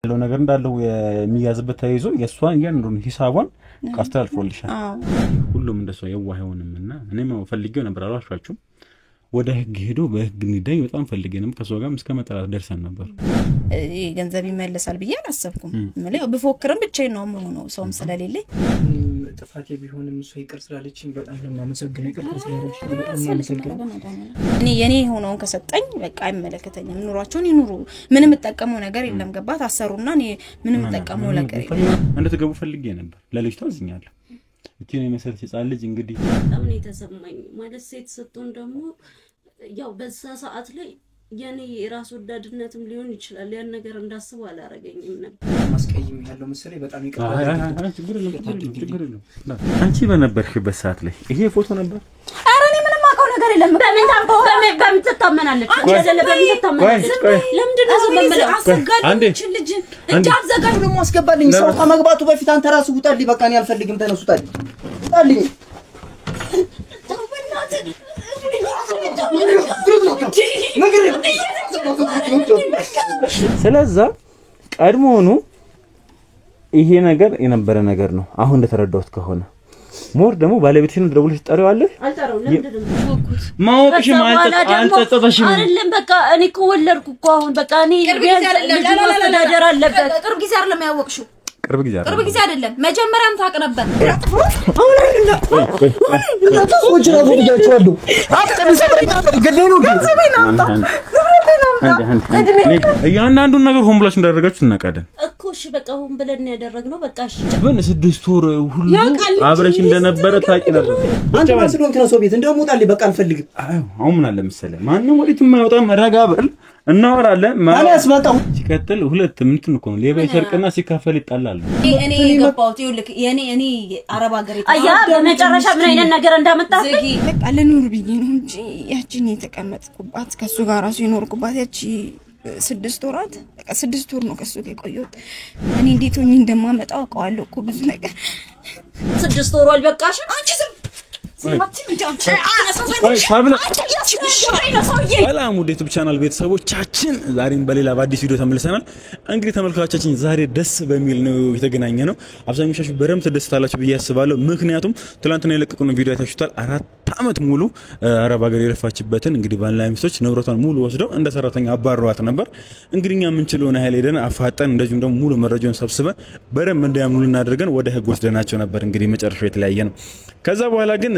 ያለው ነገር እንዳለው የሚያዝበት ተይዞ የሷን ያንዱን ሂሳቧን ካስተላልፎልሻል ሁሉም እንደሰው የዋህ አይሆንምና እኔም ፈልጌው ነበር አላልኳችሁም ወደ ህግ ሄዶ በህግ እንዲዳኝ በጣም ፈልጌንም ከሰው ጋርም እስከ መጣላት ደርሰን ነበር ገንዘብ ይመለሳል ብዬ አላሰብኩም ማለት በፎክርም ብቻዬን ነው የምሆነው ሰውም ስለሌለኝ ጥፋቴ ቢሆንም እሱ ይቅር ስላለችኝ በጣም ለማመሰግነው ይቅር ስላለችኝ በጣም ለማመሰግነው እኔ የኔ ሆነውን ከሰጠኝ በቃ አይመለከተኝም ኑሯቸውን ይኑሩ ምንም ተጠቀመው ነገር የለም ገባት አሰሩና እኔ ምንም ተጠቀመው ነገር የለም እንደተገቡ ፈልጌ ነበር ለልጅቷ አዝኛለሁ እቺ ነው መሰረት ይጻል ልጅ እንግዲህ በጣም ነው የተሰማኝ ማለት ሴት ሰጥቶን ደግሞ ያው በዛ ሰዓት ላይ የኔ ራስ ወዳድነትም ሊሆን ይችላል ያን ነገር እንዳስበው አላረገኝም ነበር ማስቀየም ያለው መሰለኝ በጣም ይቀርባል ችግር የለም አንቺ በነበርሽበት ሰዓት ላይ ይሄ ፎቶ ነበር አረኔ ምንም አውቀው ነገር የለም በምን ታምቆ በምን ተታመናለች አይደለ በምን ተታመናለች ለምንድን ነው ዘመመለ አሰጋጅ ልጅ እንዴ አዘጋጅ ደግሞ አስገባልኝ ሰው ከመግባቱ በፊት አንተ ራሱ ውጣልኝ በቃ እኔ አልፈልግም ተነሱታልኝ ውጣልኝ ስለዛ ቀድሞኑ ይሄ ነገር የነበረ ነገር ነው አሁን እንደተረዳሁት ከሆነ ሞር ደግሞ ባለቤትሽን ደውልሽ ጠሪዋለሽ አልጠራው ለምንድን ነው ማውቅሽ አንተጣጣሽም አይደለም በቃ እኔ ኮወለድኩ እኮ አሁን በቃ እኔ ማስተዳደር አለበት ቅርብ ጊዜ አይደለም ያወቅሽው ቅርብ ጊዜ አይደለም መጀመሪያም ታውቅ ነበር አሁን ወጅራ ወጃቻሉ ገደሉ ያንዳንዱን ነገር ሆም ብላችሁ እንዳደረጋችሁ እናቀደን እኮ እሺ በቃ ሆም ብለን ያደረግነው በቃ እሺ ግን 6 ወር ሁሉ አብረሽ እንደነበረ ታቂ ነበር አንተ ማስዶን ከነሰው ቤት እንደሞጣልኝ በቃ አልፈልግም አሁን ምን አለ መሰለህ ማንንም ወዲት የማይወጣም ረጋበል እናወራለን ማን ያስመጣው ሲከተል ሁለት ምንትን እኮ ነው ሌባ ይሰርቅና ሲካፈል ይጣላል እኔ ገባሁት ይልክ የኔ አረብ ሀገር አያ በመጨረሻ ምን አይነት ነገር እንዳመጣብኝ በቃ ለኑር ብዬ ነው እንጂ ያቺን የተቀመጥኩባት ከሱ ጋር ራሱ ይኖርኩባት ያቺ 6 ወራት በቃ 6 ወር ነው ከሱ ጋር ቆየሁት እኔ እንዴት ሆኜ እንደማመጣው አውቀዋለሁ እኮ ብዙ ነገር 6 ወር አልበቃሽ አንቺ ሰላም ውድ ዩቲዩብ ቻናል ቤተሰቦቻችን ዛሬም በሌላ በአዲስ ቪዲዮ ተመልሰናል እንግዲህ ተመልካቾቻችን ዛሬ ደስ በሚል ነው የተገናኘነው አብዛኞቻችሁ በረም ተደስታላችሁ ብዬ አስባለሁ ምክንያቱም ትላንትና የለቀቁን ቪዲዮ አይታችሁታል 4 አመት ሙሉ አረብ ሀገር የለፋችበትን እንግዲህ ባልና ሚስቶች ንብረቷን ሙሉ ወስደው እንደ ሰራተኛ አባረዋት ነበር እንግዲህ እኛ ምን ችለውና ኃይል ሄደን አፋጠን እንደዚሁም ደግሞ ሙሉ መረጃውን ሰብስበን በረም እንዲያምኑልን አድርገን ወደ ህግ ወስደናቸው ነበር እንግዲህ መጨረሻው የተለያየ ነው ከዛ በኋላ ግን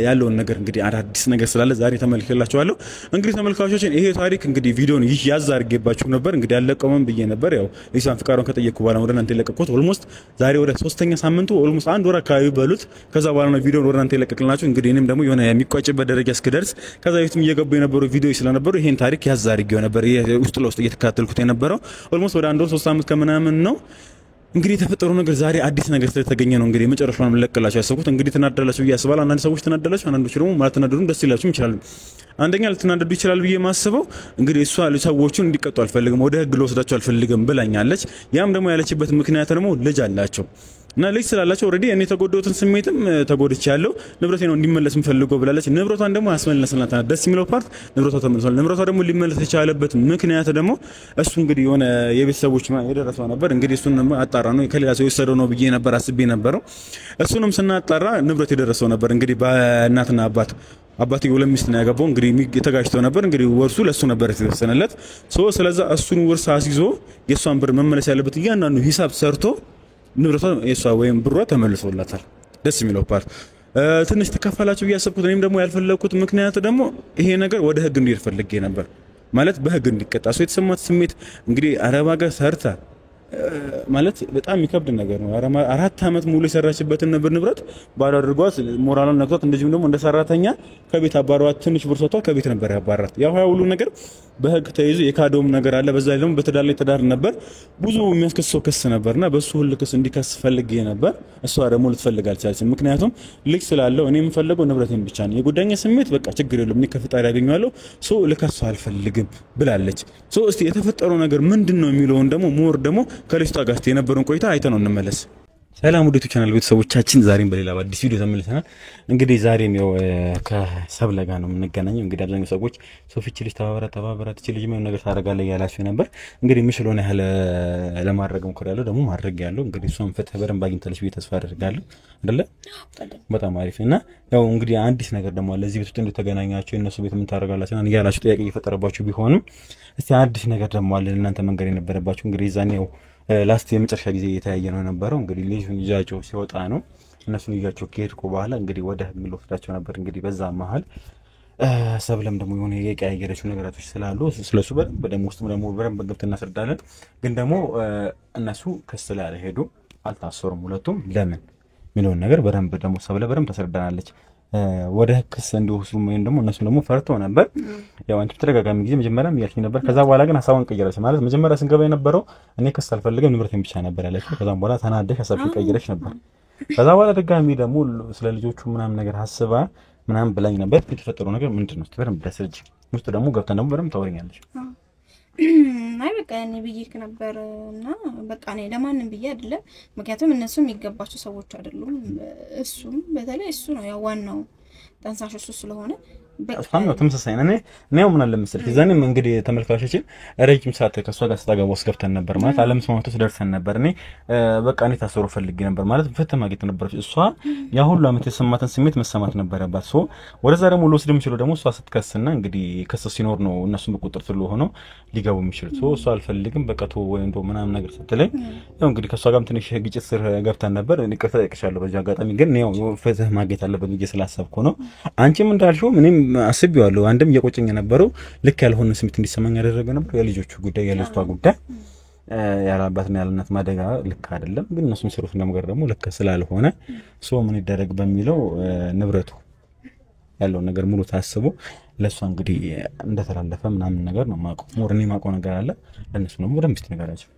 ያለውን ነገር እንግዲህ አዲስ ነገር ስላለ ዛሬ ተመልክላችኋለሁ እንግዲህ ተመልካቾችን ይሄ ታሪክ እንግዲህ ቪዲዮን ያዝ አድርጌባችሁ ነበር እንግዲህ ያለቀመን ብዬ ነበር ያው ሊሳን ፍቃሩን ከጠየቅኩ በኋላ ወደ እናንተ ለቀቅኩት ኦልሞስት ዛሬ ወደ 3ኛ ሳምንቱ ኦልሞስት አንድ ወር አካባቢ በሉት ከዛ በኋላ ነው ቪዲዮን ወደ እናንተ ለቀቅልናችሁ እንግዲህ እኔም ደግሞ የሆነ የሚቋጭበት ደረጃ እስከደርስ ከዛ በፊትም እየገቡ የነበሩ ቪዲዮ ስለነበሩ ይሄን ታሪክ ያዝ አድርጌው ነበር ውስጥ ለውስጥ እየተከታተልኩት የነበረው ኦልሞስት ወደ አንድ ወር 3 አመት ከምናምን ነው እንግዲህ ተፈጠሩ ነገር ዛሬ አዲስ ነገር ስለተገኘ ነው እንግዲህ መጨረሻውን ለቀላችሁ ያሰብኩት እንግዲህ ተናደላችሁ ያስባል አንዳንድ ሰዎች ተናደላችሁ አንዳንዶች ደግሞ ማለት ተናደዱም ደስ ይላችሁ ይችላል አንደኛ ልትናደዱ ይችላል ብዬ ማስበው እንግዲህ እሷ ሰዎቹን እንዲቀጡ አልፈልግም ወደ ህግ ለወስዳቸው አልፈልግም ብላኛለች ያም ደግሞ ያለችበት ምክንያት ደግሞ ልጅ አላቸው እና ልጅ ስላላቸው ኦሬዲ እኔ ተጎደውትን ስሜትም ተጎድቻለሁ ንብረቴ ነው እንዲመለስ ምፈልገው ብላለች ንብረቷን ደግሞ አስመለስናት ደስ የሚለው ፓርት ንብረቷ ተመልሷል ንብረቷ ደግሞ ሊመለስ የቻለበት ምክንያት ደግሞ እሱ እንግዲህ የሆነ የቤተሰቦች የደረሰው ነበር እንግዲህ እሱን አጣራ ነው ከሌላ ሰው የወሰደው ነው ብዬ ነበር አስቤ ነበረው እሱንም ስናጣራ ንብረት የደረሰው ነበር እንግዲህ በእናትና አባትየው ለሚስት ነው ያገባው እንግዲህ የተጋጭተው ነበር እንግዲህ ወርሱ ለሱ ነበር የተወሰነለት ስለዛ እሱን ወርሳ አስይዞ የሷን ብር መመለስ ያለበት እያንዳንዱ ሂሳብ ሰርቶ ንብረቷ የሷ ወይም ብሯ ተመልሶላታል ደስ የሚለው ፓርት ትንሽ ተከፋላችሁ ያሰብኩት እኔም ደግሞ ያልፈለኩት ምክንያት ደግሞ ይሄ ነገር ወደ ህግ እንዲሄድ ፈልጌ ነበር ማለት በህግ እንዲቀጣ ሰው የተሰማት ስሜት እንግዲህ አረብ ሀገር ሰርታ ማለት በጣም ይከብድ ነገር ነው 4 አመት ሙሉ የሰራችበትን ንብረት ባዶ አድርጓት ሞራሉን ነክቷት እንደዚሁም ደግሞ እንደ ሰራተኛ ከቤት አባሯት ትንሽ ብር ሰጥቷት ከቤት ነበር ያባራት ያው ሁሉ ነገር በህግ ተይዞ የካዶም ነገር አለ በዛ ላይ ደግሞ በተዳር ላይ ተዳር ነበር ብዙ የሚያስከሰው ክስ ነበርና በሱ ሁሉ ክስ እንዲከስ ፈልጌ ነበር እሷ ደግሞ ልትፈልግ አልቻለችም ምክንያቱም ልጅ ስላለው እኔ የምፈልገው ንብረቴን ብቻ ነው የጉዳኛ ስሜት በቃ ችግር የለም እኔ ከፈጣሪ ያገኛለሁ ሶ ልከሱ አልፈልግም ብላለች ሶ እስቲ የተፈጠረው ነገር ምንድነው የሚለውን ደግሞ ሞር ደግሞ ከልጅቷ ጋር የነበረውን ቆይታ አይተነው እንመለስ ሰላም ወደ ዩቲዩብ ቻናል ቤተሰቦቻችን ዛሬም በሌላ በአዲስ ቪዲዮ ተመልሰናል። እንግዲህ ዛሬም ያው ከሰብለ ጋር ነው የምንገናኘው። እንግዲህ አብዛኛው ሰዎች ሶፊች ልጅ ተባበራት እቺ ልጅ ምን ነገር ታደርጋለህ ያላችሁ ነበር። እንግዲህ ምሽሎና ያለ ለማድረግ ሞክራለሁ ደግሞ ማድረግ ያለው እንግዲህ እሷን ፍትህ በደንብ አግኝታለች ብዬ ተስፋ አደርጋለሁ አይደለ? በጣም አሪፍ እና ያው እንግዲህ አዲስ ነገር ደግሞ አለ እዚህ ቤት ውስጥ እንደተገናኛችሁ እነሱ ቤት ምን ታደርጋላችሁ እና ያላችሁ ጥያቄ እየፈጠረባችሁ ቢሆንም እስቲ አዲስ ነገር ደግሞ አለ እናንተ መንገር የነበረባችሁ እንግዲህ ዛኔው ላስት የመጨረሻ ጊዜ እየተያየ ነው የነበረው። እንግዲህ ልጁን ይዛቸው ሲወጣ ነው እነሱን ይዛቸው ከሄድኩ በኋላ እንግዲህ ወደ ህግ ልወስዳቸው ነበር። እንግዲህ በዛ መሀል ሰብለም ደግሞ የሆነ የቀያየረችው ነገራቶች ስላሉ ስለሱ በደም ውስጥ ደግሞ በደንብ ገብተን እናስረዳለን። ግን ደግሞ እነሱ ክስ ላይ አልሄዱም፣ አልታሰሩም ሁለቱም። ለምን የሚለውን ነገር በደንብ ደግሞ ሰብለ በደንብ ታስረዳናለች። ወደ ክስ እንዲወስዱ ወይም ደግሞ እነሱ ደግሞ ፈርተው ነበር። ያው አንቺ በተደጋጋሚ ጊዜ መጀመሪያም እያልሽኝ ነበር። ከዛ በኋላ ግን ሀሳቧን ቀየረች። ማለት መጀመሪያ ስንገባ የነበረው እኔ ክስ አልፈልግም ንብረቴን ብቻ ነበር ያለችው። ከዛም በኋላ ተናደሽ ሀሳብሽን ቀየረች ነበር። ከዛ በኋላ ድጋሚ ደግሞ ስለ ልጆቹ ምናምን ነገር ሀስባ ምናምን ብላኝ ነበር። የተፈጠረው ነገር ምንድን ነው? በደንብ ደስልጅ ውስጥ ደግሞ ገብተን ደግሞ በደንብ ታወሪኛለሽ። አይ በቃ እኔ ብዬሽ ነበር እና በቃ እኔ ለማንም ብዬ አይደለም። ምክንያቱም እነሱ የሚገባቸው ሰዎች አይደሉም። እሱም በተለይ እሱ ነው ያው ዋናው ጠንሳሽ እሱ ስለሆነ በጣም ነው ተመሳሳይ ነን። እኔው ምን አለ መሰለሽ ዛኔም እንግዲህ ተመልካቾችን ረጅም ሰዓት ከሷ ጋር ስታገባ ወስገብተን ነበር ማለት አለመስማማት ውስጥ ደርሰን ነበር። እኔ በቃ እኔ ታሰሩ ፈልጌ ነበር ማለት ፍትህ ማግኘት ነበር። እሷ ያ ሁሉ አመት የሰማትን ስሜት መሰማት ነበረባት። ሶ ወደዛ ደግሞ ልወስድ የምችለው ደግሞ እሷ ስትከስና እንግዲህ ከሰ ሲኖር ነው እነሱም በቁጥር ስለሆነ ሊገቡ የሚችሉት። ሶ እሷ አልፈልግም በቃ ተው ወይ እንደው ምናምን ነገር ስትለኝ ያው እንግዲህ ከሷ ጋርም ትንሽ ግጭት ስር ገብተን ነበር። እኔ ይቅርታ ጠይቅሻለሁ በዚህ አጋጣሚ። ግን ያው ፍትህ ማግኘት አለበት ብዬ ስላሰብኩ ነው። አንቺም እንዳልሽው እኔም አስቤዋለሁ። አንድም የቆጨኝ የነበረው ልክ ያልሆነ ስሜት እንዲሰማኝ ያደረገ ነበር የልጆቹ ጉዳይ የልጅቷ ጉዳይ ያላባትና ያለናት ማደጋ ልክ አይደለም። ግን እነሱም ሲሩት ነገር ደግሞ ልክ ስላልሆነ ሶ ምን ይደረግ በሚለው ንብረቱ ያለው ነገር ሙሉ ታስቦ ለሷ እንግዲህ እንደተላለፈ ምናምን ነገር ነው ማቆም ሞርኒ ማቆም ነገር አለ። ለነሱ ነው በደንብ ነገራቸው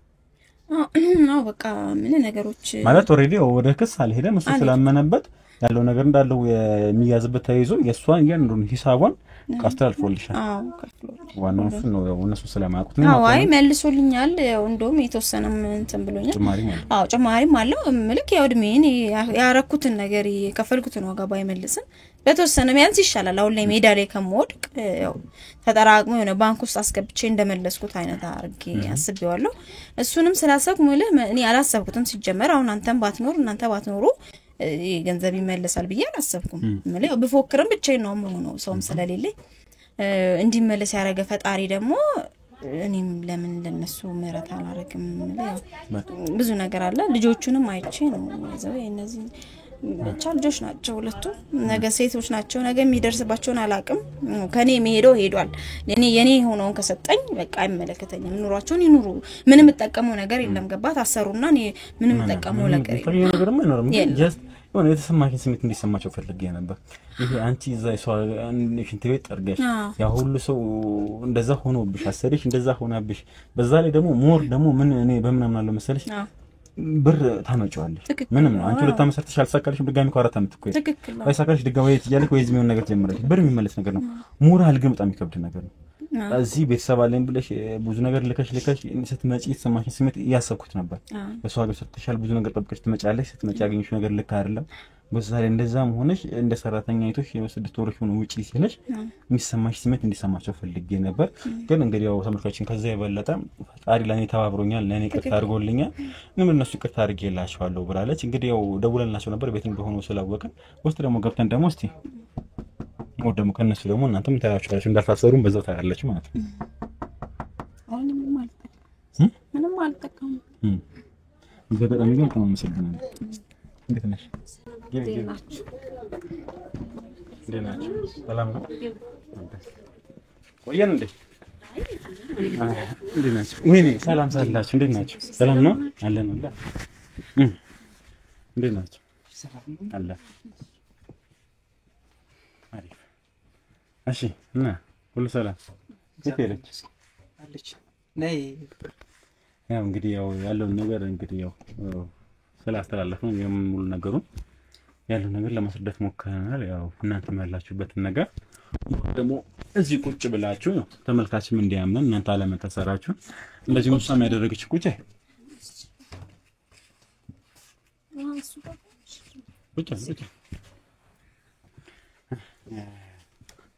ነው በቃ ምን ነገሮች ማለት ኦሬዲ ወደ ክስ አልሄደም። እሱ ስላመነበት ያለው ነገር እንዳለው የሚያዝበት ተይዞ የሷን ያንዱን ሂሳቧን ካስተላልፎልሻል። አዎ ከፍሎ ዋናው እሱ ነው እነሱ ስለማያውቁት ነው። አዎ አይ መልሶልኛል። ያው እንደውም የተወሰነም እንትን ብሎኛል። አዎ ጭማሪም አለው ምልክ ያው እድሜን ያረኩትን ነገር የከፈልኩትን ዋጋ ባይመልስም በተወሰነ ቢያንስ ይሻላል። አሁን ላይ ሜዳ ላይ ከመወድቅ ያው ተጠራቅሞ የሆነ ባንክ ውስጥ አስገብቼ እንደመለስኩት አይነት አርጌ አስቤዋለሁ። እሱንም ስላሰብኩ ማለት እኔ አላሰብኩትም ሲጀመር። አሁን አንተም ባትኖር እናንተ ባትኖሩ ገንዘብ ይመለሳል ብዬ አላሰብኩም። ማለት በፎክርም ብቻዬን ነው የምሆነው ሰውም ስለሌለኝ እንዲመለስ ያረገ ፈጣሪ ደግሞ እኔም ለምን ለነሱ ምህረት አላረግም። ብዙ ነገር አለ። ልጆቹንም አይቼ ነው ዘው እነዚህ ብቻ ልጆች ናቸው ሁለቱም ነገ ሴቶች ናቸው። ነገ የሚደርስባቸውን አላቅም። ከኔ መሄደው ሄዷል። የኔ ሆነውን ከሰጠኝ በቃ አይመለከተኝም። ኑሯቸውን ይኑሩ። ምንም ተጠቀመው ነገር የለም። ገባት አሰሩና እኔ ምንም ተጠቀመው ነገር የለም። ጀስት የሆነ የተሰማሽን ስሜት እንዲሰማቸው ፈልጌ ነበር። ይሄ አንቺ እዛ ሰው ሽንት ቤት ጠርገሽ ያ ሁሉ ሰው እንደዛ ሆኖብሽ አሰሪሽ እንደዛ ሆናብሽ በዛ ላይ ደግሞ ሞር ደግሞ ምን እኔ በምን አምናለሁ መሰለሽ ብር ታመጫዋለሽ ምንም ነው። አንቺ ሁለት አመት ሰርተሽ አልሳካልሽም ድጋሚ ኳራታ ምትቆይ አይሳካልሽ ድጋሚ ትያለሽ ወይ ዝም ነገር ጀምረሽ ብር የሚመለስ ነገር ነው። ሞራል ግን በጣም ይከብድ ነገር ነው። እዚህ ቤተሰብ አለኝ ብለሽ ብዙ ነገር ልከሽ ስትመጪ የተሰማሽን ስሜት እያሰብኩት ነበር። በሰው ሀገር ሰርተሻል ብዙ ነገር ጠብቀሽ ትመጫለሽ። ስትመጪ ያገኘሽ ነገር ልክ አይደለም። በዛ ላይ እንደዛም ሆነሽ እንደ ሰራተኛ አይቶሽ የስድስት ወሮች ሆነ ውጪ ሲለሽ የሚሰማሽ ስሜት እንዲሰማቸው ፈልጌ ነበር። ግን እንግዲህ ያው ተመልካቾችን ከዛ የበለጠ ፈጣሪ ለኔ ተባብሮኛል፣ ለኔ ይቅርታ አድርጎልኛል። ምን እነሱ ይቅርታ አድርጌላቸዋለሁ ብላለች። እንግዲህ ያው ደውለንላቸው ነበር ቤት እንደሆኑ ስላወቅን ውስጥ ደግሞ ገብተን ደግሞ እስቲ ወደ ደግሞ ከነሱ ደግሞ እናንተም ታያችኋለሽ እንዳታሰሩም በዛው ታያላችሁ ማለት ነው። አሁን ምንም አልጠቀም በጣም ግን ተመሰግናለሁ። እንዴት ነሽ? ደህናችሁ? ሰላም ነው? ቆየን እንዴ? እንዴት ናችሁ? ወይኔ ሰላም ሳላችሁ እንዴት ናችሁ? ሰላም ነው? አለን አለ እንዴት ናችሁ? አለ አሪፍ። እሺ እና ሁሉ ሰላም ይፈለች አለች ነይ። ያው እንግዲህ ያው ያለው ነገር እንግዲህ ያው ስላስተላለፈው ሙሉ ነገሩን ያለው ነገር ለማስረዳት ሞክረናል። ያው እናንተም ያላችሁበትን ነገር ደግሞ እዚህ ቁጭ ብላችሁ ነው ተመልካችም እንዲያምነን እናንተ አለመተሰራችሁ እንደዚህ ሙሳም ያደረገች ቁጭ ብቻ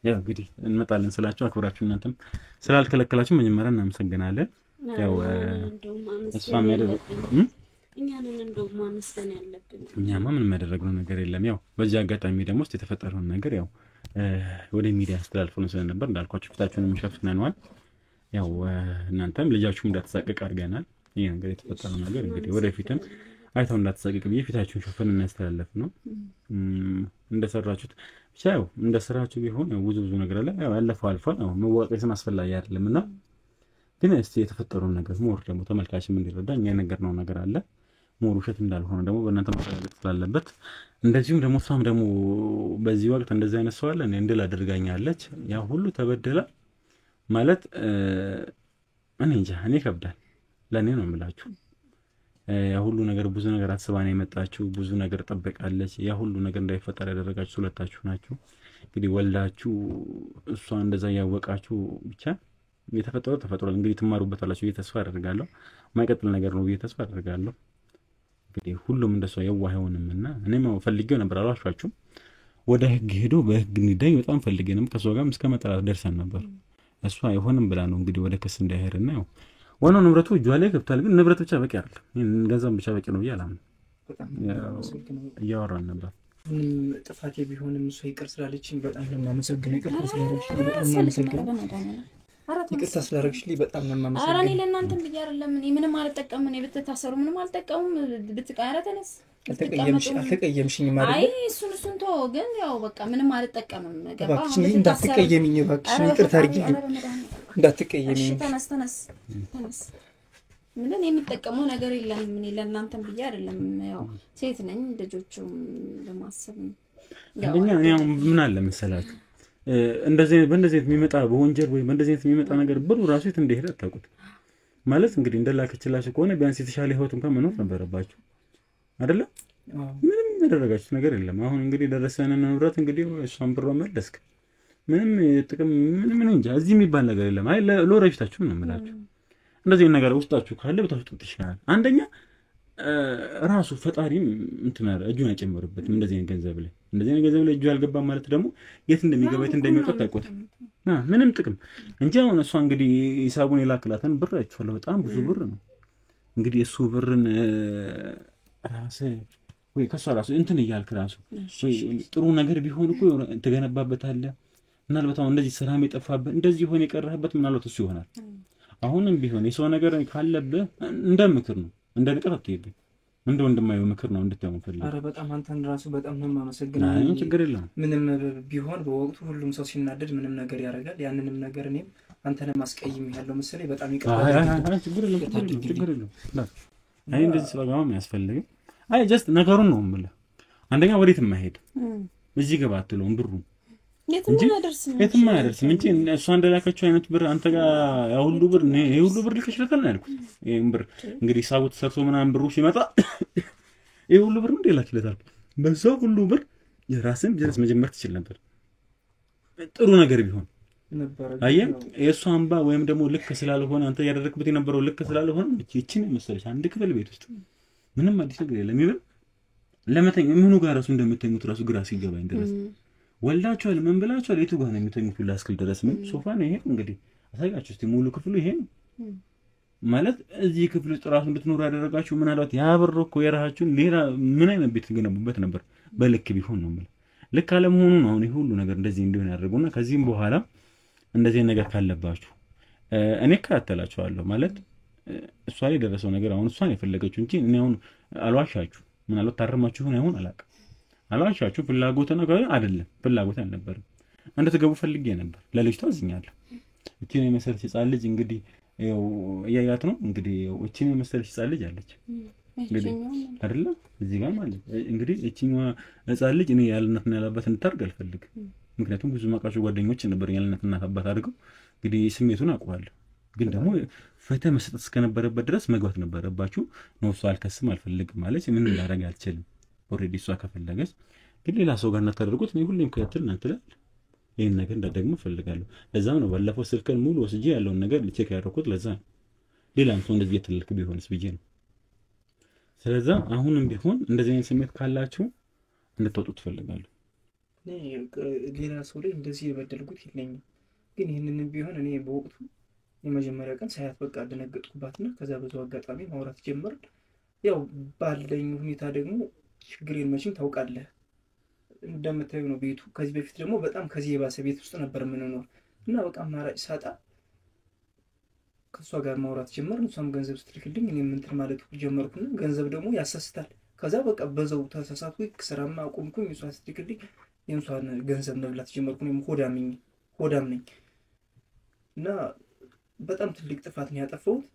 ያው እንግዲህ እንመጣለን ስላችሁ አክብራችሁ እናንተም ስላልከለከላችሁ መጀመሪያ እናመሰግናለን። ያው እሷም እኛንን እንደው ማመስገን ያለብን እኛማ ምንም ያደረግነው ነገር የለም። ያው በዚህ አጋጣሚ ደግሞ ውስጥ የተፈጠረውን ነገር ያው ወደ ሚዲያ አስተላልፈን ስለነበር እንዳልኳችሁ ፊታችሁንም ሸፍነናል። ያው እናንተም ልጃችሁም እንዳትሳቀቅ አድርገናል። ይሄ ነገር የተፈጠረው ነገር እንግዲህ ወደፊትም አይተው እንዳትሳቀቅ ብዬ ፊታችሁን ሸፍነን እናስተላልፍ ነው እንደሰራችሁት ብቻ ያው እንደሰራችሁ ቢሆን ያው ብዙ ነገር አለ። ያው ያለፈው አልፏል። ያው መዋቀስም አስፈላጊ አይደለምና ግን እስቲ የተፈጠረውን ነገር ሞር ደግሞ ተመልካችም እንዲረዳ እኛ የነገርነው ነገር አለ ሞር ውሸት እንዳልሆነ ደግሞ በእናንተ መረጋገጥ ስላለበት እንደዚሁም ደግሞ እሷም ደግሞ በዚህ ወቅት እንደዚህ አይነት ሰው አለ እንዴ ላደርጋኛለች ያ ሁሉ ተበደላ ማለት እኔ እንጃ እኔ ከብዳል ለኔ ነው የምላችሁ። ያ ሁሉ ነገር ብዙ ነገር አስባ ነው የመጣችሁ ብዙ ነገር ጠበቃለች። ያ ሁሉ ነገር እንዳይፈጠር ያደረጋችሁ ሁለታችሁ ናችሁ። እንግዲህ ወልዳችሁ እሷ እንደዛ ያወቃችሁ ብቻ የተፈጠረው ተፈጥሯል። እንግዲህ ትማሩበታላችሁ ብዬ ተስፋ አደርጋለሁ። ማይቀጥል ነገር ነው ብዬ ተስፋ አደርጋለሁ። እንግዲህ ሁሉም እንደሷ የዋህ አይሆንምና እኔም ፈልጌው ነበር አልዋሻችሁም። ወደ ህግ ሄዶ በህግ እንዲዳኝ በጣም ፈልጌንም ከሷ ጋርም እስከ መጣላት ደርሰን ነበር። እሷ አይሆንም ብላ ነው እንግዲህ ወደ ክስ እንዳይሄድና ያው ዋናው ንብረቱ እጇ ላይ ገብቷል። ግን ንብረት ብቻ በቂ አይደለም። ገንዘብ ብቻ በቂ ነው ብዬ አላምንም። እያወራን ነበር። ጥፋቴ ቢሆንም እሷ ይቅር ስላለችኝ በጣም ነው የማመሰግነው። ይቅርታ ስላደረግሽልኝ በጣም ነው የማመሰግነው። ይቅርታ ስላደረግሽልኝ በጣም ነው የማመሰግነው። ኧረ እኔ ለእናንተም ብዬ አይደለም እኔ ምንም አልጠቀምም። እኔ ብትታሰሩ ምንም አልጠቀምም። ብትቃረ ተነስ አልተቀየምሽኝም ማለት አይ እሱን ተው። ግን ያው በቃ ምንም አልጠቀምም። ገባ እንዳትቀየሚኝ እባክሽ ይቅርታ አድርጊልኝ እንዳትቀየሚኝ። ተነስ ምንም የሚጠቀመው ነገር የለም። እኔ ለእናንተም ብዬ አይደለም ያው ሴት ነኝ ልጆቹም ለማሰብ አንደኛ ያው ምን አለ መሰላችሁ እንደዚህ በእንደዚህ የሚመጣ በወንጀል ወይ በእንደዚህ የሚመጣ ነገር ብሩ ራሱ የት እንደሄደ አታውቁት ማለት እንግዲህ እንደላከችላችሁ ከሆነ ቢያንስ የተሻለ ህይወት እንኳን መኖር ነበረባችሁ አይደለ? ምንም ያደረጋችሁት ነገር የለም። አሁን እንግዲህ ደረሰን ንብረት እንግዲህ እሷን ብሯ መለስክ ምንም ጥቅም ምንም እንጃ እዚህ የሚባል ነገር የለም። አይ ለወረፊታችሁ ነው የምላችሁ። እንደዚህ ነገር ውስጣችሁ ካለ በታውቁት ይችላል። አንደኛ ራሱ ፈጣሪም እንትናረ እጁን አይጨምርበት እንደዚህ ገንዘብ ላይ እንደዚህ ገንዘብ ላይ እጁ አልገባም ማለት ደግሞ የት እንደሚገባ የት እንደሚወጣ ታውቁት ምንም ጥቅም እንጂ አሁን እሷ እንግዲህ ሂሳቡን የላክላተን ብር አይቻለሁ በጣም ብዙ ብር ነው። እንግዲህ እሱ ብርን ራስ ወይ ከሷ ራሱ እንትን ይያልክ ራሱ ወይ ጥሩ ነገር ቢሆን እኮ ተገነባበታለህ። ምናልባት አሁን እንደዚህ ሰላም የጠፋበት እንደዚህ ሆነ የቀረህበት ምናልባት እሱ ይሆናል። አሁንም ቢሆን የሰው ነገር ካለብህ እንደምክር ነው እንደ ንቀት አትይብኝ እንደ ወንድማየው ምክር ነው እንድታዩ ፈልግ። አረ በጣም አንተን ራሱ በጣም ነው የማመሰግነው። አይ ችግር የለም። ምንም ቢሆን በወቅቱ ሁሉም ሰው ሲናደድ ምንም ነገር ያደርጋል። ያንንም ነገር እኔም አንተንም ማስቀየም ያለው መሰለኝ በጣም ይቀርባል። አይ ችግር የለም። አይ እንደዚህ ስለጋም ያስፈልግ። አይ ጀስት ነገሩን ነው የምልህ። አንደኛ ወዴትም ማሄድ እዚህ ገባ አትለውም ብሩ የትም አያደርስም እንጂ እሷ እንደላከችው አይነት ብር አንተ ጋር ያ ሁሉ ብር ነው ይሄ ሁሉ ብር ልከሽለታል ያልኩት። ይሄን ብር እንግዲህ ሳቡት ሰርቶ ምናምን ብሩ ሲመጣ ይሄ ሁሉ ብር እንደ ላክለታል። በዛው ሁሉ ብር የራስን ቢዝነስ መጀመር ትችል ነበር ጥሩ ነገር ቢሆን ነበር። አየህ የእሷ አምባ ወይም ደግሞ ልክ ስላልሆነ አንተ ያደረክበት የነበረው ልክ ስላልሆነ እቺን መሰለሽ አንድ ክፍል ቤት ውስጥ ምንም አዲስ ነገር የለም። ይበል ለመተኛ ምኑ ጋር ራሱ እንደምትተኙት ራሱ ግራ ሲገባኝ ድረስ ወልዳችኋል ምን ብላችኋል የቱ ጋር ነው የሚተኙት ላስክል ድረስ ምን ሶፋ ነው ይሄ እንግዲህ አሳያችሁ እስቲ ሙሉ ክፍሉ ይሄ ማለት እዚህ ክፍል ውስጥ ራሱ እንድትኖሩ ያደረጋችሁ ምናልባት ያብር እኮ የራሳችሁን ሌላ ምን አይነት ቤት ገነቡበት ነበር በልክ ቢሆን ነው ማለት ልክ አለመሆኑ ነው አሁን ይሄ ሁሉ ነገር እንደዚህ እንዲሆን ያደርጉና ከዚህም በኋላ እንደዚህ ነገር ካለባችሁ እኔ እከታተላችኋለሁ ማለት እሷ ላይ ደረሰው ነገር አሁን እሷን የፈለገችው እንጂ እኔ አሁን አልዋሻችሁ ምናልባት ታረማችሁ ሆነ አይሆን አላውቅም አላሻችሁ ፍላጎት ነው አይደለም ፍላጎት አልነበረም እንደተገቡ ፈልጌ ነበር ለልጅቷ አዝኛለሁ። እቺን የመሰለች ህፃን ልጅ እንግዲህ ያው ያያት ነው እንግዲህ እቺን የመሰለች ህፃን ልጅ አለች እንግዲህ አይደለ እዚህ ጋር ማለት እንግዲህ እቺኛዋ ህፃን ልጅ እኔ ያልነትና ያላባት እንድታርግ አልፈልግም። ምክንያቱም ብዙ ማቃቸው ጓደኞች ነበር ያልነትና አባት አድርገው እንግዲህ ስሜቱን አውቀዋለሁ። ግን ደግሞ ፈተህ መስጠት እስከነበረበት ድረስ መግባት ነበረባችሁ ነው እሱ አልከስም አልፈልግም ማለት ምን ላደርግ አልችልም። ኦሬዲ እሷ ከፈለገች ግን ሌላ ሰው ጋር እናታደርጉት ነው ሁሌም ከያትል እናንተላ ይሄን ነገር እንዳደግሞ ፈልጋለሁ። ለዛም ነው ባለፈው ስልከን ሙሉ ወስጄ ያለውን ነገር ቼክ ያደረኩት ለዛ ሌላም ሰው እንደዚህ የተልክ ቢሆንስ ብዬ ነው። ስለዚህ አሁንም ቢሆን እንደዚህ አይነት ስሜት ካላችሁ እንድትወጡ ትፈልጋለሁ። ሌላ ሰው ላይ እንደዚህ የበደልኩት የለኝም፣ ግን ይህንን ቢሆን እኔ በወቅቱ የመጀመሪያ ቀን ሳያት በቃ ደነገጥኩባትና ከዛ ብዙ አጋጣሚ ማውራት ጀመርን። ያው ባለኝ ሁኔታ ደግሞ ችግሬን መቼም ታውቃለህ እንደምታዩ ነው ቤቱ። ከዚህ በፊት ደግሞ በጣም ከዚህ የባሰ ቤት ውስጥ ነበር የምንኖር እና በቃ አማራጭ ሳጣ ከእሷ ጋር ማውራት ጀመርን። እሷም ገንዘብ ስትልክልኝ እኔም እንትን ማለት ጀመርኩና ገንዘብ ደግሞ ያሳስታል። ከዛ በቃ በዛው ተሳሳትኩኝ፣ ስራማ አቆምኩኝ። እሷ ስትልክልኝ የእሷን ገንዘብ መብላት ጀመርኩ። እኔም ሆዳም ነኝ እና በጣም ትልቅ ጥፋት ነው ያጠፋሁት።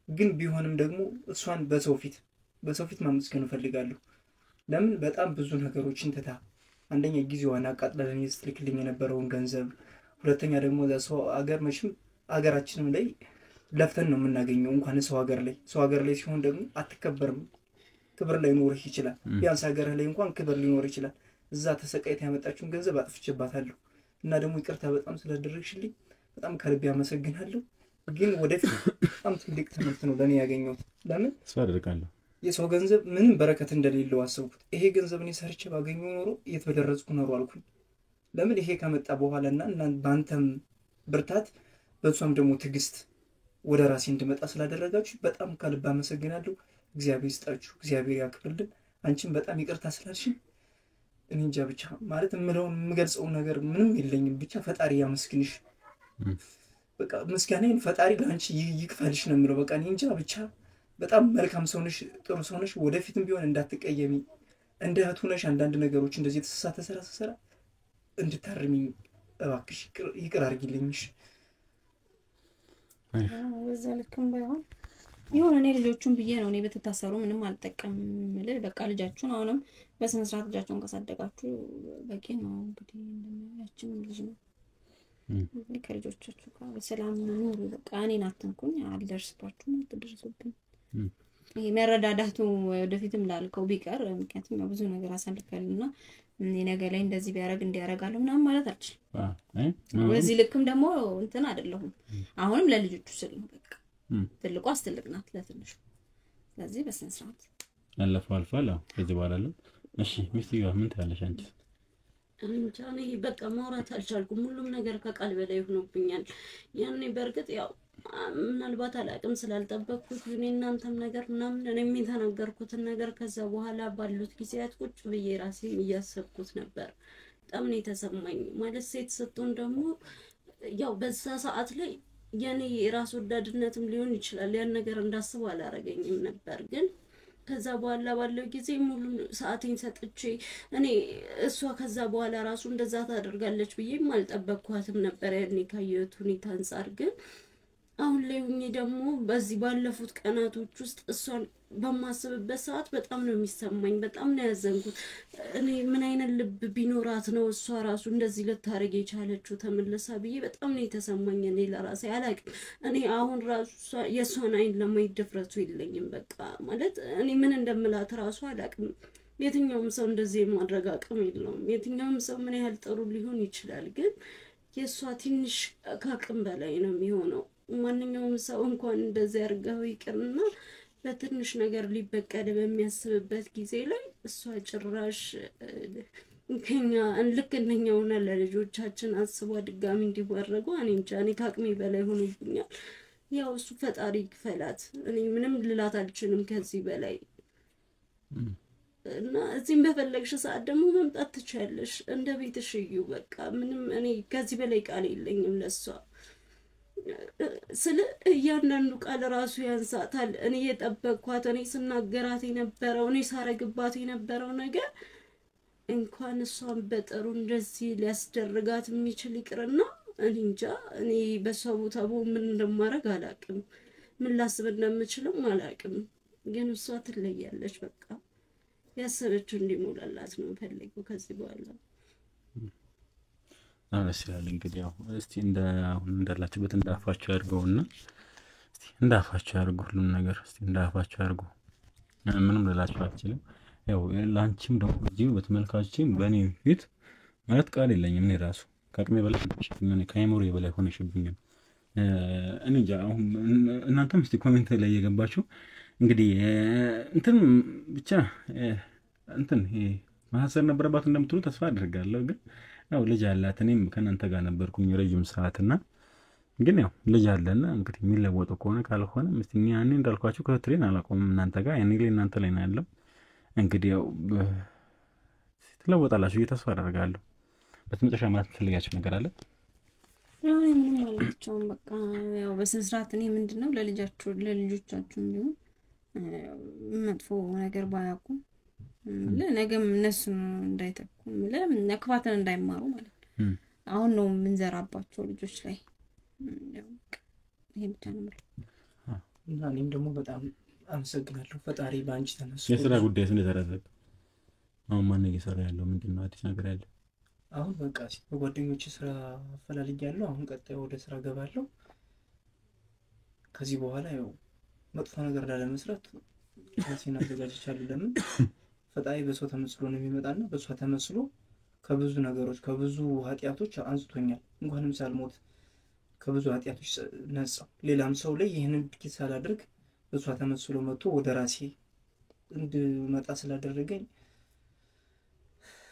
ግን ቢሆንም ደግሞ እሷን በሰው ፊት ማመስገን እፈልጋለሁ። ለምን በጣም ብዙ ነገሮችን ትታ አንደኛ ጊዜዋን አቃጥላለን ስትልክልኝ የነበረውን ገንዘብ፣ ሁለተኛ ደግሞ ሰው ሀገር መቼም ሀገራችንም ላይ ለፍተን ነው የምናገኘው። እንኳን ሰው ሀገር ላይ ሲሆን ደግሞ አትከበርም፣ ክብር ላይኖርህ ይችላል። ቢያንስ ሀገርህ ላይ እንኳን ክብር ሊኖር ይችላል። እዛ ተሰቃይታ ያመጣችውን ገንዘብ አጥፍቼባታለሁ እና ደግሞ ይቅርታ በጣም ስላደረግሽልኝ በጣም ከልቤ አመሰግናለሁ። ግን ወደፊት በጣም ትልቅ ትምህርት ነው ለእኔ ያገኘሁት። ለምን ሰው አደርጋለሁ የሰው ገንዘብ ምንም በረከት እንደሌለው አሰብኩት። ይሄ ገንዘብ እኔ ሰርቼ ባገኘው ኖሮ የት በደረስኩ ኖሮ አልኩኝ። ለምን ይሄ ከመጣ በኋላ እና በአንተም ብርታት በእሷም ደግሞ ትዕግስት ወደ ራሴ እንድመጣ ስላደረጋችሁ በጣም ከልብ አመሰግናለሁ። እግዚአብሔር ይስጣችሁ፣ እግዚአብሔር ያክብርልን። አንቺም በጣም ይቅርታ ስላልሽኝ እኔ እንጃ ብቻ ማለት የምገልጸው ነገር ምንም የለኝም። ብቻ ፈጣሪ ያመስግንሽ። በቃ ምስጋናዬን ፈጣሪ ለአንቺ ይክፈልሽ ነው የምለው። በቃ እኔ እንጃ ብቻ በጣም መልካም ሰውነሽ፣ ጥሩ ሰውነሽ። ወደፊትም ቢሆን እንዳትቀየሚ፣ እንደ እህቱ ነሽ። አንዳንድ ነገሮች እንደዚህ የተሳሳተ ስራ ስሰራ እንድታርሚኝ እባክሽ ይቅር አድርጊልኝሽ። በዛ ልክም ባይሆን ይሁን። እኔ ልጆቹን ብዬ ነው እኔ በተታሰሩ ምንም አልጠቀምም ልል። በቃ ልጃችሁን አሁንም በስነ ስርዓት ልጃችሁን ካሳደጋችሁ በቂ ነው። እንግዲህ ያችንም ልጅ ነው ከልጆቻችሁ ጋር በሰላም ኑሩ። በቃ እኔን አትንኩኝ፣ አልደርስባችሁም፣ አትደርሱብኝ። ይሄ መረዳዳቱ ወደፊትም ላልከው ቢቀር ምክንያቱም ብዙ ነገር አሳልፈልና ነገ ላይ እንደዚህ ቢያረግ እንዲያረጋለሁ ምናምን ማለት አልችልም። በዚህ ልክም ደግሞ እንትን አይደለሁም። አሁንም ለልጆቹ ስል ነው በቃ ትልቁ አስተልቅ ናት ለትንሹ። ስለዚህ በስነ ስርዓት ያለፈው አልፏል። ከዚህ በኋላ አለ። እሺ ሚስቲጋ ምን ትያለሽ አንቺ? እንጃ እኔ በቃ ማውራት አልቻልኩም። ሁሉም ነገር ከቃል በላይ ሆኖብኛል። ያኔ በእርግጥ ያው ምናልባት አላቅም ስላልጠበቅኩት እኔ እናንተም ነገር ምናምን እኔም የተናገርኩትን ነገር ከዛ በኋላ ባሉት ጊዜያት ቁጭ ብዬ ራሴን እያሰብኩት ነበር። በጣም ነው የተሰማኝ። ማለት ሴት ስትሆን ደግሞ ያው በዛ ሰዓት ላይ የኔ ራስ ወዳድነትም ሊሆን ይችላል ያን ነገር እንዳስበው አላረገኝም ነበር። ግን ከዛ በኋላ ባለው ጊዜ ሙሉ ሰዓቴን ሰጥቼ እኔ እሷ ከዛ በኋላ ራሱ እንደዛ ታደርጋለች ብዬም አልጠበቅኳትም ነበር ያኔ ካየሁት ሁኔታ አንፃር። ግን አሁን ላይ ሆኜ ደግሞ በዚህ ባለፉት ቀናቶች ውስጥ እሷን በማስብበት ሰዓት በጣም ነው የሚሰማኝ። በጣም ነው ያዘንኩት። እኔ ምን አይነት ልብ ቢኖራት ነው እሷ ራሱ እንደዚህ ልታረግ የቻለችው ተመለሳ ብዬ በጣም ነው የተሰማኝ። እኔ ለራሴ አላቅም። እኔ አሁን ራሱ የእሷን አይን ለማየት ድፍረቱ የለኝም። በቃ ማለት እኔ ምን እንደምላት ራሱ አላቅም። የትኛውም ሰው እንደዚህ የማድረግ አቅም የለውም። የትኛውም ሰው ምን ያህል ጥሩ ሊሆን ይችላል፣ ግን የእሷ ትንሽ ከአቅም በላይ ነው የሚሆነው። ማንኛውም ሰው እንኳን እንደዚህ አድርገው ይቅርና በትንሽ ነገር ሊበቀል በሚያስብበት ጊዜ ላይ እሷ ጭራሽ ከኛ ልክ እንደኛውና ለልጆቻችን አስቧ ድጋሚ እንዲወረጉ እኔ እንጃ። እኔ ከአቅሜ በላይ ሆኖብኛል። ያው እሱ ፈጣሪ ይክፈላት። እኔ ምንም ልላት አልችልም ከዚህ በላይ እና እዚህም በፈለግሽ ሰዓት ደግሞ መምጣት ትችያለሽ። እንደ ቤትሽ እዩ። በቃ ምንም እኔ ከዚህ በላይ ቃል የለኝም ለሷ። ስለ እያንዳንዱ ቃል ራሱ ያንሳታል። እኔ የጠበቅኳት እኔ ስናገራት የነበረው እኔ ሳረግባት የነበረው ነገር እንኳን እሷን በጥሩ እንደዚህ ሊያስደርጋት የሚችል ይቅርና እኔ እንጃ። እኔ በሷ ቦታ ምን እንደማረግ አላቅም፣ ምን ላስብ እንደምችልም አላቅም። ግን እሷ ትለያለች። በቃ ያሰበችው እንዲሞላላት ነው ፈልገው ከዚህ በኋላ አነስላል። እንግዲህ ያው እስቲ አሁን እንዳላችሁበት እንዳፋችሁ ያድርገውና እስቲ እንዳፋችሁ ያድርጉ ሁሉም ነገር እስቲ እንዳፋችሁ ያድርጉ። ምንም ልላችሁ አልችልም። ያው ላንቺም ደግሞ እዚሁ በተመልካችም በእኔ ፊት ማለት ቃል የለኝም። እኔ ራሱ ከአቅሜ በላይ ሆነሽብኝ፣ ከአይምሮዬ በላይ ሆነሽብኝ። እኔ እንጃ። አሁን እናንተም እስቲ ኮሜንት ላይ እየገባችሁ እንግዲህ እንትን ብቻ እንትን ይሄ ማሰር ነበረባት እንደምትሉ ተስፋ አድርጋለሁ። ግን ያው ልጅ አላት እኔም ከእናንተ ጋር ነበርኩኝ ረጅም ሰዓትና ግን ያው ልጅ አለና እንግዲህ የሚለወጡ ከሆነ ካልሆነ ምስቲኛ እኔ እንዳልኳችሁ ከትሬን አላቆምም እናንተ ጋር እኔ ላይ እናንተ ላይ ነው ያለው። እንግዲህ ያው ትለወጣላችሁ ተስፋ አደርጋለሁ። በተመጨረሻ ማለት ፈልጋችሁ ነገር አለ? ያው ምንም አላልኩም በቃ ያው በስነ ስርዓት እኔ ምንድነው ለልጆቻችሁ ቢሆን መጥፎ ነገር ባያውቁ ለነገም እነሱ እንዳይተኩ ለክፋትን እንዳይማሩ ማለት ነው። አሁን ነው የምንዘራባቸው ልጆች ላይ ይሄ ብቻ ነው ማለት እና እኔም ደግሞ በጣም አመሰግናለሁ ፈጣሪ ባንቺ ተነስቶ የሥራ ጉዳይ እንደተረዘቀ አሁን ማን እየሰራ ያለው ምንድነው አዲስ ነገር ያለው? አሁን በቃ በጓደኞቼ ስራ አፈላልጊያለሁ። አሁን ቀጣይ ወደ ስራ ገባለሁ። ከዚህ በኋላ ያው መጥፎ ነገር ላለመስራት ራሴን አዘጋጅቻለሁ። ለምን ፈጣሪ በሰው ተመስሎ ነው የሚመጣና በሷ ተመስሎ ከብዙ ነገሮች ከብዙ ኃጢያቶች አንስቶኛል። እንኳንም ሳልሞት ከብዙ ኃጢያቶች ነጻው ሌላም ሰው ላይ ይሄንን ድርጊት ሳላደርግ በሷ ተመስሎ መጥቶ ወደ ራሴ እንድመጣ ስላደረገኝ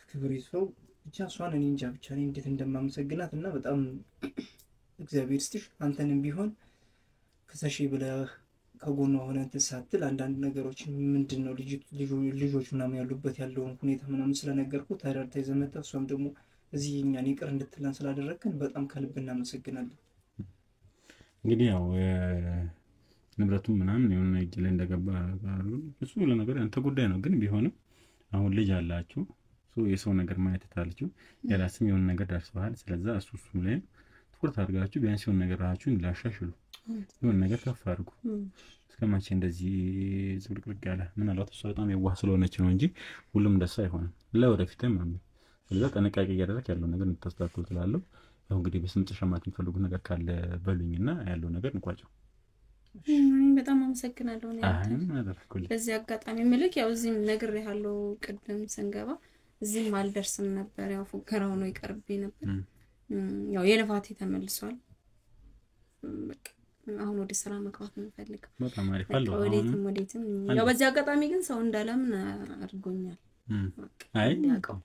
ክብር ይስፈው። ብቻ እሷን እኔ እንጃ ብቻ ነኝ እንዴት እንደማመሰግናት እና በጣም እግዚአብሔር ይስጥሽ። አንተንም ቢሆን ከሰሺ ብለህ ከጎኗ ሆነ ተሳትል አንዳንድ ነገሮች ምንድነው ልጆች ምናምን ያሉበት ያለውን ሁኔታ ምናምን ስለነገርኩ ታዳርታ ይዘመታ እሷም ደግሞ እዚህ እኛን ይቅር እንድትለን ስላደረግከን በጣም ከልብ እናመሰግናለን። እንግዲህ ያው ንብረቱም ምናምን የሆነ እጅ ላይ እንደገባ እሱ ለነገር አንተ ጉዳይ ነው። ግን ቢሆንም አሁን ልጅ አላችሁ የሰው ነገር ማየት ታልችሁ የራስም የሆነ ነገር ደርሰዋል። ስለዚህ እሱ ላይ ትኩረት አድርጋችሁ ቢያንስ የሆነ ነገር ራሳችሁን ላሻሽሉ የሆነ ነገር ከፍ አድርጉ። እስከማቼ እንደዚህ ዝብርቅርቅ ያለ ምናልባት እሷ በጣም የዋህ ስለሆነች ነው እንጂ ሁሉም ደስ አይሆንም ለወደፊትም ማለት ነው። ስለዚህ ጥንቃቄ እያደረክ ያለው ነገር እንድታስተካክሉ ትላለሁ። ያው እንግዲህ በስምጥሻ ማለት የምትፈልጉት ነገር ካለ በሉኝና ያለው ነገር እንቋጨው። በጣም አመሰግናለሁ። በዚህ አጋጣሚ ምልክ ያው እዚህም ነገር ያለው ቅድም ስንገባ እዚህም አልደርስም ነበር። ያው ፉከራው ነው ይቀርብኝ ነበር። ያው የልፋቴ ተመልሷል። በቃ አሁን ወደ ስራ መግባት ነው የምፈልገው። በጣም አሪፍ አለው። ወዴትም ያው በዚህ አጋጣሚ ግን ሰው እንዳለምን አድርጎኛል። አይ ያውቀው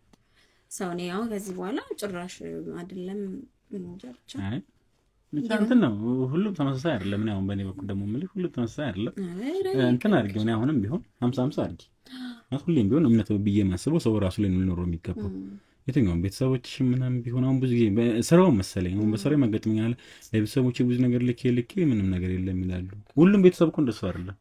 ሰው ነው ያው ከዚህ በኋላ ጭራሽ አይደለም እንጃቻ። አይ እንትን ነው ሁሉም ተመሳሳይ አይደለም። እኔ አሁን በእኔ በኩል ደግሞ ምልክ ሁሉም ተመሳሳይ አይደለም። እንትን አድርገው እኔ አሁንም ቢሆን 50-50 አድርጊ ሁሌም ቢሆን እምነት ብዬ ማስበው ሰው ራሱ ላይ ነው ሊኖረው የሚገባው። የትኛውም ቤተሰቦችሽ ምናምን ቢሆን አሁን ብዙ ጊዜ ስራው መሰለኝ አሁን በስራው ማገጥመኛል ለቤተሰቦቼ ብዙ ነገር ልኬ ምንም ነገር የለም ይላሉ። ሁሉም ቤተሰብ እኮ እንደሱ አይደለም።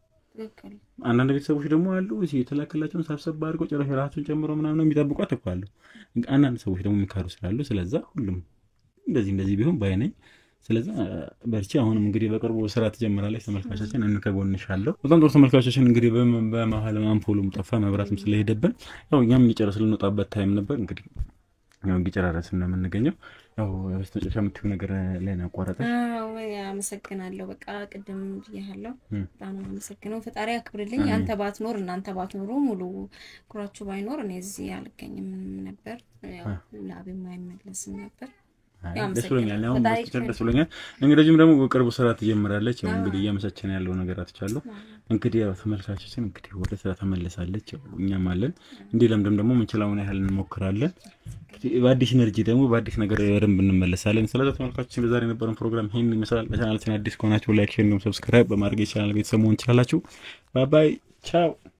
አንዳንድ ቤተሰቦች ደግሞ አሉ እዚህ የተላከላቸውን ሰብሰብ አድርገው ጭራሽ ራሳቸውን ጨምሮ ምናምን የሚጠብቋት እኮ አሉ። አንዳንድ ሰዎች ደግሞ የሚካሩ ስላሉ ስለዚህ ሁሉም እንደዚህ ቢሆን ባይነኝ። ስለዚህ በርቺ። አሁንም እንግዲህ በቅርቡ ስራ ትጀምራለች ተመልካቾችን እንከጎንሻለሁ። በጣም ጥሩ ተመልካቾችን እንግዲህ በመሀል አምፖሉም ጠፋ መብራትም ስለሄደብን ያው እኛም እየጨረስን ልንወጣበት ታይም ነበር። እንግዲህ ያው እየጨረስን ነው የምንገኘው። ያው በስተጨረሻ የምትይው ነገር ላይ ነው አቋራጭ? ወይ አመሰግናለሁ። በቃ ቅድም ብያለሁ። በጣም አመሰግናለሁ። ፈጣሪ ያክብርልኝ። አንተ ባትኖር እናንተ ባትኖሩ ሙሉ ኩራችሁ ባይኖር እኔ እዚህ አልገኝም ነበር። ያው ላቤም አይመለስም ነበር። ደስ ብሎኛል። አሁን ደስ ብሎኛል። እንግዲህም ደግሞ በቅርቡ ስራ ትጀምራለች። ያው እንግዲህ እያመሰቸን ያለው ነገር አትቻለሁ። እንግዲህ ያው ተመልካቾችን እንግዲህ ወደ ስራ ተመለሳለች። እኛም አለን እንዲህ ለምደም ደግሞ ምንችላውን ያህል እንሞክራለን። በአዲስ ኤነርጂ ደግሞ በአዲስ ነገር ረም እንመለሳለን። ስለዚህ ተመልካቾችን በዛሬ የነበረን ፕሮግራም ይሄን ይመስላል። ለቻናላችን አዲስ ከሆናችሁ ላይክ፣ ሼር፣ ሰብስክራይብ በማድረግ የቻናል ቤተሰብ መሆን ትችላላችሁ። ባይ ባይ ቻው።